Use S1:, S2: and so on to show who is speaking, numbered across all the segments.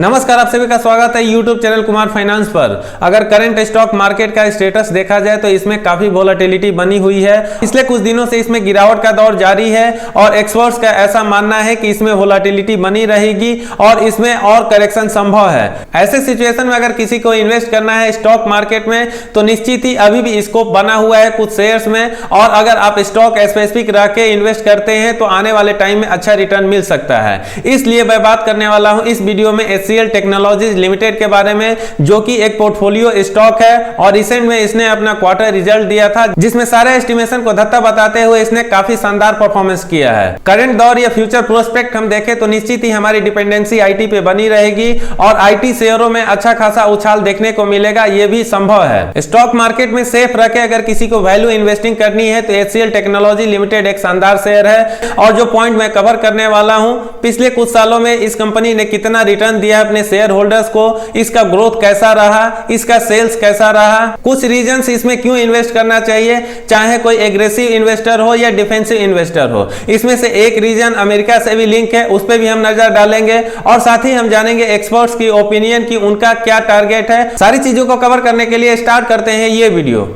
S1: नमस्कार, आप सभी का स्वागत है यूट्यूब चैनल कुमार फाइनेंस पर। अगर करंट स्टॉक मार्केट का स्टेटस देखा जाए तो इसमें काफी वोलेटिलिटी बनी हुई है। पिछले कुछ दिनों से इसमें गिरावट का दौर जारी है और एक्सपर्ट्स का ऐसा मानना है कि इसमें वोलेटिलिटी बनी रहेगी और इसमें और करेक्शन संभव है। ऐसे सिचुएशन में अगर किसी को इन्वेस्ट करना है स्टॉक मार्केट में तो निश्चित ही अभी भी स्कोप बना हुआ है कुछ शेयर्स में, और अगर आप स्टॉक स्पेसिफिक रख के इन्वेस्ट करते हैं तो आने वाले टाइम में अच्छा रिटर्न मिल सकता है। इसलिए मैं बात करने वाला हूं इस वीडियो में HCL टेक्नोलॉजीज लिमिटेड के बारे में, जो कि एक पोर्टफोलियो स्टॉक है और रिसेंट में इसने अपना क्वार्टर रिजल्ट दिया था जिसमें सारे एस्टिमेशन को धत्ता बताते हुए इसने काफी शानदार परफॉर्मेंस किया है। करंट दौर या फ्यूचर प्रोस्पेक्ट हम देखें तो निश्चित ही हमारी डिपेंडेंसी आईटी पे बनी रहेगी और आईटी शेयरों में अच्छा खासा उछाल देखने को मिलेगा, यह भी संभव है। स्टॉक मार्केट में सेफ रखे अगर किसी को वैल्यू इन्वेस्टिंग करनी है तो HCL टेक्नोलॉजी लिमिटेड एक शानदार शेयर है। और जो पॉइंट मैं कवर करने वाला हूं, पिछले कुछ सालों में इस कंपनी ने कितना रिटर्न दिया अपने शेयर होल्डर्स को, इसका ग्रोथ कैसा रहा, इसका सेल्स कैसा रहा, कुछ रीजंस इसमें क्यों इन्वेस्ट करना चाहिए, चाहे कोई एग्रेसिव इन्वेस्टर हो या डिफेंसिव इन्वेस्टर हो। इसमें से एक रीजन अमेरिका से भी लिंक है, उस पर भी हम नजर डालेंगे और साथ ही हम जानेंगे एक्सपर्ट्स की ओपिनियन की उनका क्या टारगेट है। सारी चीजों को कवर करने के लिए स्टार्ट करते हैं ये वीडियो।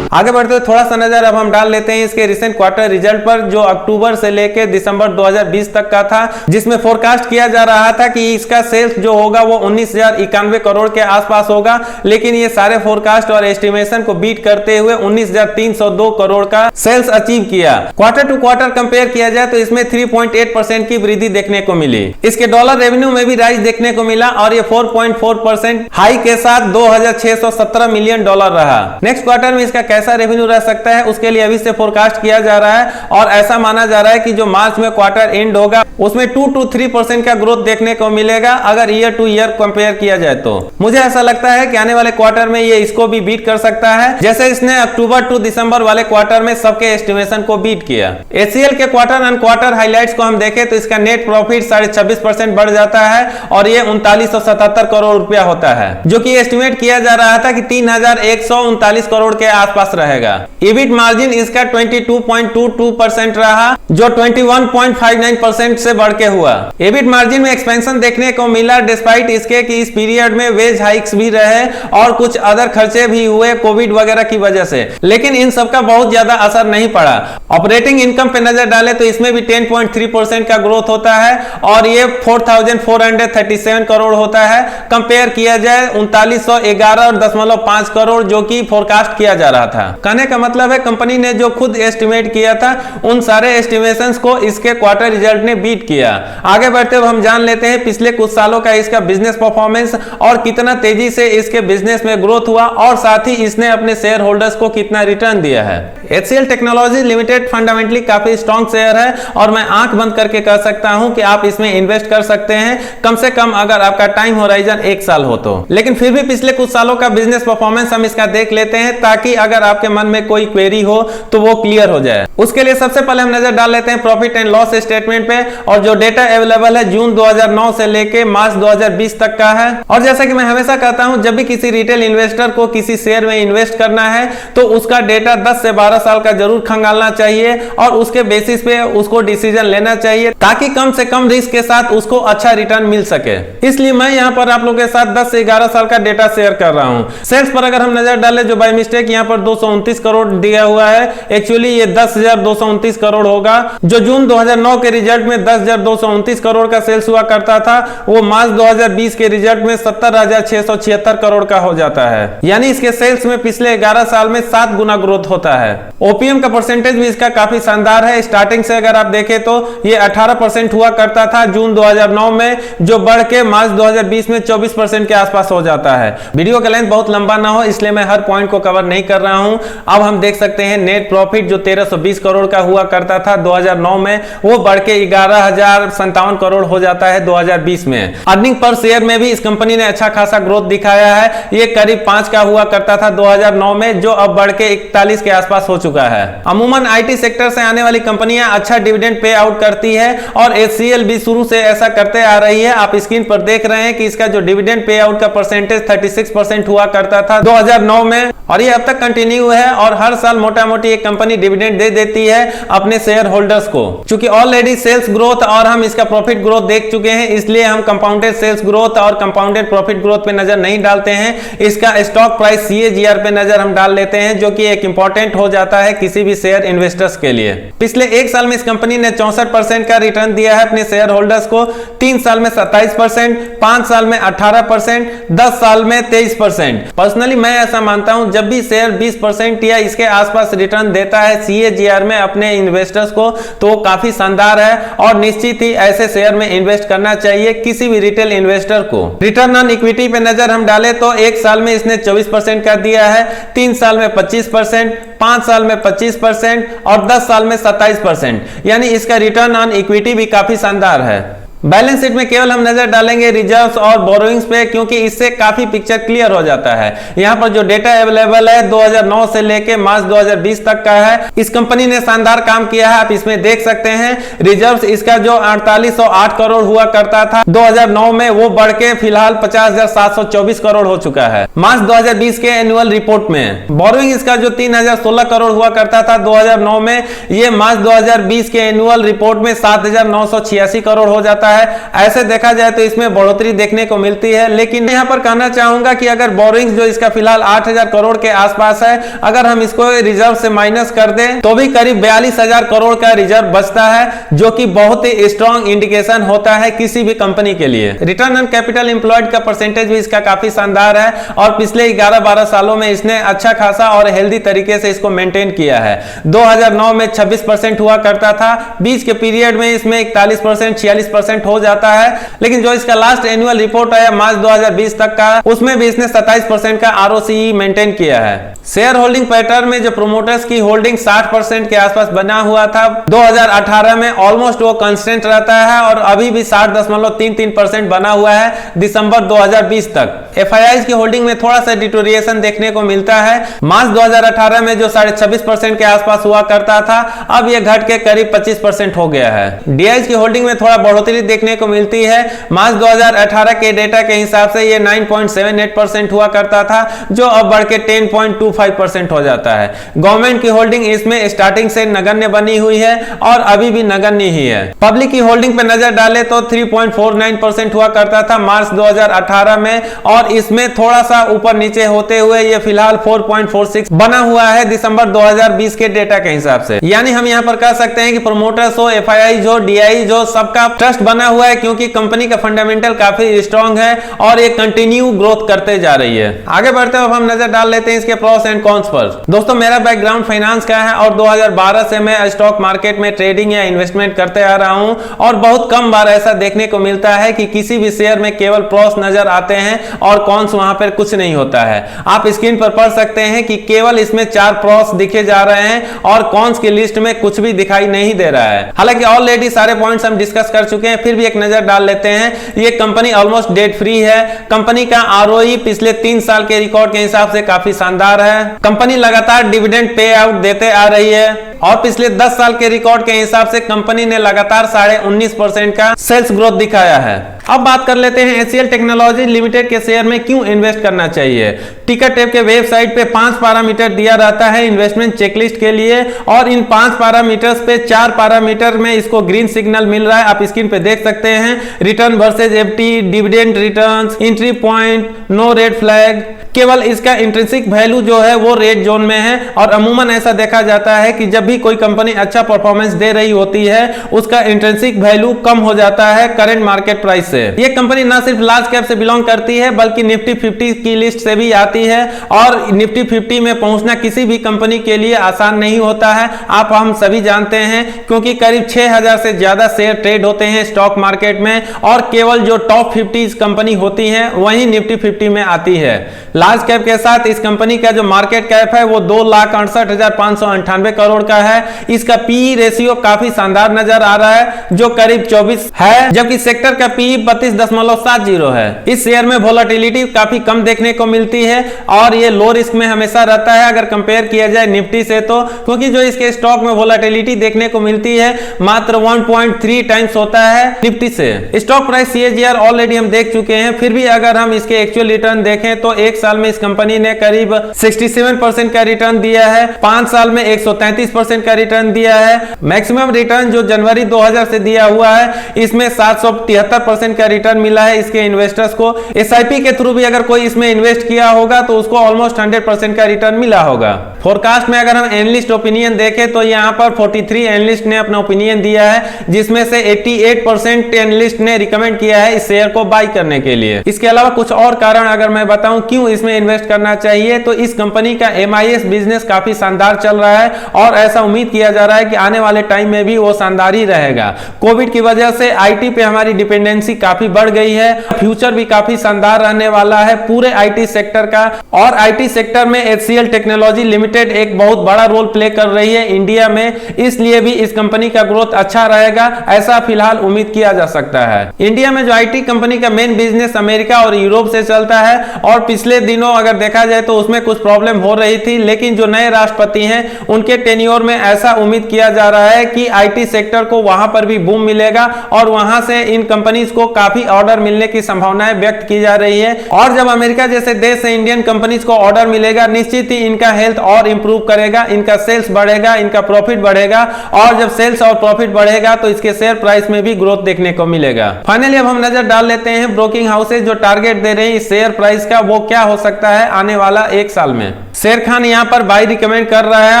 S1: आगे बढ़ते हुए थोड़ा सा नजर अब हम डाल लेते हैं इसके रिसेंट क्वार्टर रिजल्ट पर, जो अक्टूबर से लेकर दिसंबर 2020 तक का था, जिसमें फोरकास्ट किया जा रहा था कि इसका सेल्स जो होगा वो 19,091 करोड़ के आसपास होगा, लेकिन ये सारे फोरकास्ट और एस्टिमेशन को बीट करते हुए 19,302 करोड़ का सेल्स अचीव किया। क्वार्टर टू क्वार्टर कंपेयर किया जाए तो इसमें 3.8% की वृद्धि देखने को मिली। इसके डॉलर रेवेन्यू में भी राइज देखने को मिला और ये 4.4% हाई के साथ $2,617 मिलियन रहा। नेक्स्ट क्वार्टर में इसका कैसा रेवेन्यू रह सकता है उसके लिए अभी से फोरकास्ट किया जा रहा है और ऐसा माना जा रहा है कि जो मार्च में क्वार्टर एंड होगा उसमें 2 to 3% का ग्रोथ देखने को मिलेगा अगर ईयर टू ईयर कंपेयर किया जाए तो। मुझे ऐसा लगता है कि आने वाले क्वार्टर में ये इसको भी बीट कर सकता है, जैसे इसने अक्टूबर टू दिसंबर वाले क्वार्टर में सबके एस्टिमेशन को बीट किया। HCL के क्वार्टर एंड क्वार्टर हाइलाइट्स को हम देखें तो इसका नेट प्रॉफिट 26.5% बढ़ जाता है और ये 3977 करोड़ रुपया होता है, जो कि एस्टिमेट किया जा रहा था कि 3139 करोड़ के आसपास रहेगा। EBIT मार्जिन इसका 22.22% रहा, जो 21.59% से बढ़ के हुआ। EBIT मार्जिन में एक्सपेंशन देखने को मिला डिस्पाइट इसके कि इस पीरियड में वेज हाइक्स भी रहे और कुछ अदर खर्चे भी हुए कोविड वगैरह की वजह से, लेकिन इन सब का बहुत ज्यादा असर नहीं पड़ा। ऑपरेटिंग इनकम पे नजर डाले तो इसमें भी 10.3% का ग्रोथ होता है और ये 4,437 करोड़ होता है। कंपेयर किया जाए 3911.5 करोड़ जो कि फोरकास्ट किया जा रहा था। कहने का मतलब है कंपनी ने जो खुद एस्टिमेट किया था उन सारे एस्टिमेशंस को इसके क्वार्टर रिजल्ट ने बीट किया। आगे बढ़ते हुए हम जान लेते हैं पिछले कुछ सालों का इसका बिजनेस परफॉर्मेंस और कितना तेजी से इसके बिजनेस में ग्रोथ हुआ और साथ ही इसने अपने शेयर होल्डर्स को कितना रिटर्न दिया है। HCL टेक्नोलॉजी लिमिटेड फंडामेंटली काफी स्ट्रॉन्ग शेयर है और मैं आंख बंद करके कह सकता हूं कि आप इसमें इन्वेस्ट कर सकते हैं, कम से कम अगर आपका टाइम होराइजन 1 साल हो तो। लेकिन फिर भी पिछले कुछ सालों का बिजनेस परफॉर्मेंस हम इसका देख लेते हैं ताकि अगर आपके मन में कोई क्वेरी हो तो वो क्लियर हो जाए। उसके लिए सबसे पहले हम नजर डाल लेते हैं प्रॉफिट एंड लॉस स्टेटमेंट पे, और जो डेटा अवेलेबल है जून 2009 से लेके मार्च 2020 तक का है। और जैसा कि मैं हमेशा कहता हूं, जब भी किसी रिटेल इन्वेस्टर को किसी शेयर में इन्वेस्ट करना है तो उसका डेटा 10 से 12 साल का जरूर खंगालना चाहिए और उसके बेसिस पे उसको डिसीजन लेना चाहिए ताकि कम से कम रिस्क के साथ उसको अच्छा रिटर्न मिल सके। इसलिए मैं यहाँ पर आप लोगों के साथ 10 से 11 साल का डेटा शेयर कर रहा हूँ। सेल्स पर अगर हम नजर डालें, जो बाय मिस्टेक यहाँ पर 229 करोड़ दिया हुआ है, एक्चुअली ये 10,229 करोड़ होगा। जो जून 2009 के रिजल्ट में 10,229 करोड़ का सेल्स हुआ करता था वो मार्च 2020 के रिजल्ट में 70,676 करोड़ का हो जाता है। यानी इसके सेल्स में पिछले 11 साल में 7 गुना ग्रोथ होता है। ओपीएम का परसेंटेज भी इसका काफी शानदार है। स्टार्टिंग से अगर आप देखें तो ये 18% हुआ करता था जून 2009 में, जो बढ़ के मार्च 2020 में 24% के आसपास हो जाता है। वीडियो का लेंथ बहुत लंबा ना हो इसलिए मैं हर पॉइंट को कवर नहीं कर रहा हूं। अब हम देख सकते हैं नेट प्रॉफिट जो 1320 करोड़ का हुआ करता था 2009 में, वो बढ़ के 11,057 करोड़ हो जाता है 2020 में। अर्निंग पर शेयर में भी इस कंपनी ने अच्छा खासा ग्रोथ दिखाया है। ये करीब 5 का हुआ करता था 2009 में, जो अब बढ़ के 41 के आसपास हो चुका है। अमूमन आईटी सेक्टर से आने वाली कंपनियां अच्छा डिविडेंड पे आउट करती है और HCL भी शुरू से ऐसा करते आ रही है। आप स्क्रीन पर देख रहे हैं कि इसका जो डिविडेंड पे आउट का परसेंटेज 36% हुआ करता था 2009 में और ये अब तक कंटिन्यू कंटिन्यू है और हर साल मोटा मोटी एक कंपनी डिविडेंड दे देती है अपने शेयर होल्डर्स को। चूंकि ऑलरेडी सेल्स ग्रोथ और हम इसका प्रॉफिट ग्रोथ देख चुके हैं, इसलिए हम कंपाउंडेड सेल्स ग्रोथ और कंपाउंडेड प्रॉफिट ग्रोथ पे नजर नहीं डालते हैं। इसका स्टॉक प्राइस CAGR पे नजर हम डाल लेते हैं, जो कि एक इंपॉर्टेंट हो जाता है किसी भी शेयर इन्वेस्टर्स के लिए। पिछले एक साल में इस कंपनी ने 64% का रिटर्न दिया है अपने शेयर होल्डर्स को, 3 साल में 27%, 5 साल में 18%, 10 साल में 23%। पर्सनली मैं ऐसा मानता हूं, जब भी शेयर 20% या इसके आसपास रिटर्न देता है CAGR में अपने इन्वेस्टर्स को, तो काफी शानदार है और निश्चित ही ऐसे शेयर में इन्वेस्ट करना चाहिए किसी भी रिटेल इन्वेस्टर को। रिटर्न ऑन इक्विटी पे नजर हम डालें तो एक साल में इसने 24% का दिया है, 3 साल में 25%, 5 साल में 25% और 10 साल में 27%, यानी इसका रिटर्न ऑन इक्विटी भी काफी शानदार है। बैलेंस शीट में केवल हम नजर डालेंगे रिजर्व्स और बोरोइंग्स पे, क्योंकि इससे काफी पिक्चर क्लियर हो जाता है। यहां पर जो डेटा अवेलेबल है 2009 से लेके मार्च 2020 तक का है। इस कंपनी ने शानदार काम किया है, आप इसमें देख सकते हैं। रिजर्व्स इसका जो 4808 करोड़ हुआ करता था 2009 में, वो बढ़ के फिलहाल 50,724 करोड़ हो चुका है मार्च 2020 के एनुअल रिपोर्ट में। बोरोइंग इसका जो 3016 करोड़ हुआ करता था 2009 में, ये मार्च 2020 के एनुअल रिपोर्ट में 7986 करोड़ हो जाता है। ऐसे देखा जाए तो इसमें बढ़ोतरी देखने को मिलती है। लेकिन यहां पर कहना चाहूंगा कि अगर बोरोइंग्स जो इसका फिलहाल 8000 करोड़ के आसपास है, अगर हम इसको रिजर्व से माइनस कर दें तो भी करीब 42,000 करोड़ का रिजर्व बचता है, जो कि बहुत ही स्ट्रॉन्ग इंडिकेशन होता है किसी भी कंपनी के लिए। रिटर्न ऑन कैपिटल एम्प्लॉयड का परसेंटेज भी इसका काफी शानदार है और पिछले 11-12 सालों में इसने अच्छा खासा और हेल्दी तरीके से इसको मेंटेन किया है। 2009 में 26% हुआ करता था, बीच के पीरियड में इसमें 41%, 46% हो जाता है, लेकिन जो इसका लास्ट एनुअल रिपोर्ट आया मार्च 2020 तक का, उसमें भी इसने 27% का ROCE मेंटेन किया है। शेयर होल्डिंग पैटर्न में जो प्रोमोटर्स की होल्डिंग 60% के आसपास बना हुआ था 2018 में, ऑलमोस्ट वो कांस्टेंट रहता है और अभी भी 60.33% बना हुआ है दिसंबर 2020 तक। FIIs की होल्डिंग में थोड़ा सा डिटोरिएशन देखने को मिलता है। मार्च 2018 में जो 26.5% के आसपास हुआ करता था, अब ये घट के करीब 25% हो गया है। DIs की होल्डिंग में थोड़ा बढ़ोतरी देखने को मिलती है। मार्च 2018 के डेटा के हिसाब से ये 9.78% हुआ करता था, जो अब बढ़ के 10.25% हो जाता है। गवर्नमेंट की होल्डिंग इसमें स्टार्टिंग से नगण्य बनी हुई है और अभी भी नगण्य ही है। पब्लिक की होल्डिंग पे नजर डाले तो 3.49% हुआ करता था मार्च 2018 में, और इसमें थोड़ा सा ऊपर नीचे होते हुए ये फिलहाल 4.46 बना हुआ है दिसंबर 2020 के डेटा के हिसाब से। यानी हम यहां पर कह सकते हैं कि प्रोमोटर्स हो, FII हो, DI जो सबका ट्रस्ट बना हुआ है, क्योंकि कंपनी का फंडामेंटल काफी स्ट्रांग है और ये कंटिन्यू ग्रोथ करते जा रही है। आगे बढ़ते हुए हम नजर डाल लेते हैं इसके प्रोस एंड कॉन्स पर। दोस्तों, मेरा बैकग्राउंड फाइनेंस का है और 2012 से मैं स्टॉक मार्केट में ट्रेडिंग या इन्वेस्टमेंट करते आ रहा हूं, और बहुत कम बार ऐसा देखने को मिलता है कि किसी भी शेयर में केवल प्रोस नजर आते हैं और कॉन्स वहां पर कुछ नहीं होता है। आप स्क्रीन पर पढ़ सकते हैं कि केवल इसमें 4 प्रोस दिखे जा रहे हैं और कॉन्स की लिस्ट में कुछ भी दिखाई नहीं दे रहा है। हालांकि ऑलरेडी सारे पॉइंट्स हम डिस्कस कर चुके हैं, फिर भी एक नजर डाल लेते हैं। ये कंपनी ऑलमोस्ट डेट फ्री है। कंपनी का ROE पिछले 3 साल के रिकॉर्ड के हिसाब से काफी शानदार है। कंपनी लगातार डिविडेंड पे आउट देते आ रही है और पिछले 10 साल के रिकॉर्ड के हिसाब से कंपनी ने लगातार 19.5% का सेल्स ग्रोथ दिखाया है। अब बात कर लेते हैं HCL टेक्नोलॉजी लिमिटेड के शेयर में क्यों इन्वेस्ट करना चाहिए। टिकट टेप के वेबसाइट पे 5 पैरामीटर दिया रहता है इन्वेस्टमेंट चेकलिस्ट के लिए, और इन 5 पैरामीटर्स पे 4 पैरामीटर में इसको ग्रीन सिग्नल मिल रहा है। आप स्क्रीन पे देख सकते हैं, return versus FT, dividend returns, entry point, no red flag. केवल इसका इंट्रिंसिक वैल्यू जो है वो रेड जोन में है, और अमूमन ऐसा देखा जाता है कि जब भी कोई कंपनी अच्छा परफॉर्मेंस दे रही होती है, उसका इंट्रिंसिक वैल्यू कम हो जाता है करंट मार्केट प्राइस से। ये कंपनी ना सिर्फ लार्ज कैप से बिलोंग करती है, बल्कि निफ्टी 50 की लिस्ट से भी आती है, और निफ्टी 50 में पहुंचना किसी भी कंपनी के लिए आसान नहीं होता है। आप हम सभी जानते हैं, क्योंकि करीब 6000 से ज्यादा शेयर ट्रेड होते हैं स्टॉक मार्केट में, और केवल जो टॉप 50 कंपनी होती है वही निफ्टी 50 में आती है। लार्ज कैप के साथ इस कंपनी का जो मार्केट कैप है वो 2,68,598 करोड़ का है। इसका पीई रेशियो काफी शानदार नजर आ रहा है जो करीब 24 है, जबकि सेक्टर का पीई 32.70 है। इस शेयर में वोलेटिलिटी काफी कम देखने को मिलती है और ये लो रिस्क में हमेशा रहता है अगर कंपेयर किया जाए निफ्टी से, तो क्योंकि जो इसके स्टॉक में वोलेटिलिटी देखने को मिलती है मात्र 1.3 टाइम्स होता है निफ्टी से। स्टॉक प्राइस CAGR ऑलरेडी हम देख चुके हैं, फिर भी अगर हम इसके एक्चुअल रिटर्न देखें तो एक साल में इस कंपनी ने करीब 67% का रिटर्न दिया है, 5 साल में 133% का रिटर्न दिया है। मैक्सिमम रिटर्न जो जनवरी 2000 से दिया हुआ है इसमें 773% का रिटर्न मिला है इसके इन्वेस्टर्स को। SIP के थ्रू भी अगर कोई इसमें इन्वेस्ट किया होगा तो उसको ऑलमोस्ट 100% का रिटर्न मिला होगा। फोरकास्ट में अगर हम एनालिस्ट ओपिनियन देखें तो यहां पर 43 एनालिस्ट ने अपना ओपिनियन दिया है, जिसमें से 88% एनालिस्ट ने रिकमेंड किया है इस शेयर को बाय करने के लिए। इसके अलावा कुछ और कारण अगर मैं बताऊं क्यों इसमें इन्वेस्ट करना चाहिए, तो इस कंपनी का MIS बिजनेस काफी शानदार चल रहा है और ऐसा उम्मीद किया जा रहा है कि आने वाले टाइम में भी वो शानदार ही रहेगा। कोविड की वजह से IT पे हमारी डिपेंडेंसी काफी बढ़ गई है, फ्यूचर भी काफी शानदार रहने वाला है पूरे IT सेक्टर का। और IT सेक्टर में HCL टेक्नोलॉजी लिमिटेड एक बहुत बड़ा रोल प्ले कर रही है इंडिया में, इसलिए भी इस कंपनी का ग्रोथ अच्छा रहेगा ऐसा फिलहाल उम्मीद किया जा सकता है। इंडिया में जो IT कंपनी का मेन बिजनेस अमेरिका और यूरोप से चलता है और पिछले दिनों अगर देखा जाए तो उसमें कुछ प्रॉब्लम हो रही थी, लेकिन जो नए राष्ट्रपति हैं उनके टेन्योर में ऐसा उम्मीद किया जा रहा है कि IT सेक्टर को वहां पर भी बूम मिलेगा और वहां से इन कंपनीज को काफी ऑर्डर मिलने की संभावनाएं व्यक्त की जा रही है। और जब अमेरिका जैसे देश से इंडियन कंपनीज को ऑर्डर मिलेगा निश्चित ही इनका हेल्थ और इंप्रूव करेगा, इनका सेल्स बढ़ेगा, इनका प्रॉफिट बढ़ेगा और जब सेल्स और प्रॉफिट बढ़ेगा तो इसके शेयर प्राइस में भी ग्रोथ देखने को मिलेगा। फाइनली अब हम नजर डाल लेते हैं ब्रोकिंग हाउसेज जो टारगेट दे रहे हैं इस शेयर प्राइस का वो क्या हो सकता है आने वाला एक साल में। शेर खान यहां पर बाई रिकमेंड कर रहा है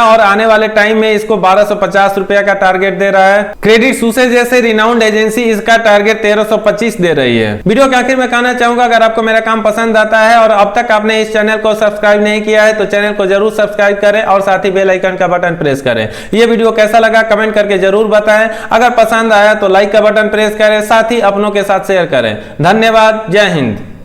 S1: और आने वाले टाइम में इसको 1250 रुपया का टारगेट दे रहा है। क्रेडिट सूसे जैसे रिनाउंड एजेंसी इसका टारगेट 1325 दे रही है। वीडियो के आखिर में कहना चाहूंगा अगर आपको मेरा काम पसंद आता है और अब तक आपने इस चैनल को सब्सक्राइब नहीं किया है तो चैनल को जरूर सब्सक्राइब करें और साथ ही बेल आइकन का बटन प्रेस करें। यह वीडियो कैसा लगा कमेंट करके जरूर बताएं। अगर पसंद आया तो लाइक का बटन प्रेस करें, साथ ही अपनों के साथ शेयर करें। धन्यवाद, जय हिंद।